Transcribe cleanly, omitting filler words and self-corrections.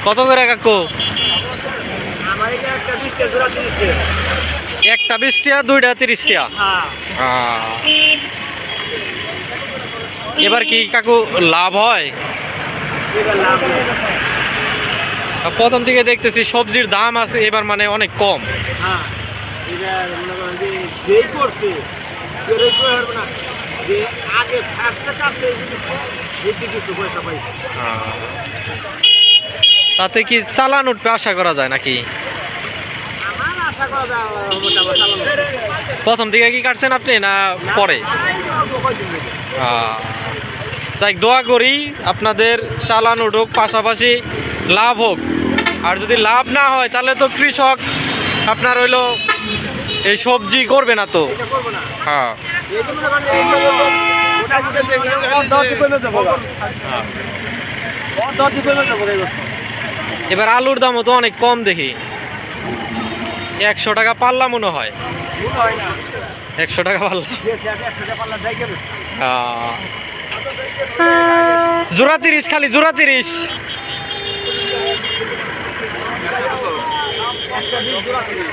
কত করে কাকু? আমার এটা একটা 20 টাকা জোড়া 30 টাকা। একটা 20 টাকা, দুইটা 30 টাকা। হ্যাঁ। এবার কি কাকু লাভ হয়? এবার লাভ নেই। প্রথম থেকে দেখতেছি সবজির দাম আছে এবার মানে অনেক কম। হ্যাঁ, এবার মনে করেন যে যেই করছে কেউই করে পারবে না যে আগে ফার্স্টে কাটছে বেশি কিছু পয়সা পাইছে। তাতে কি চালান উঠবে আশা করা যায় নাকি? আমার আশা করা যায় আল্লাহর রহমতে আমার চালানো। প্রথম দিকে কি কাটছেন আপনি না পরে? অল্প কয়দিন ধরে। যাই দোয়া করি আপনাদের চালান উঠুক, পাশাপাশি লাভ হোক। আর যদি লাভ না হয় তাহলে তো কৃষক আপনার হইলো এই সবজি করবে না তো। এটা করবো না। হ্যাঁ, এই যে মনে করেন এই ওটা আজকে দেখলাম 10 কমে যাবো গা। 10 কমে যাবো এই বছর। এবার আলুর দামও তো অনেক কম দেখি, 100 টাকা পাল্লা মনে হয়। মনে হয় না। 100 টাকা পাল্লা। যে 100 টাকা পাল্লা যাই গেছে। জোড়া 30, খালি জোড়া 30। একটা 20 জোড়া 30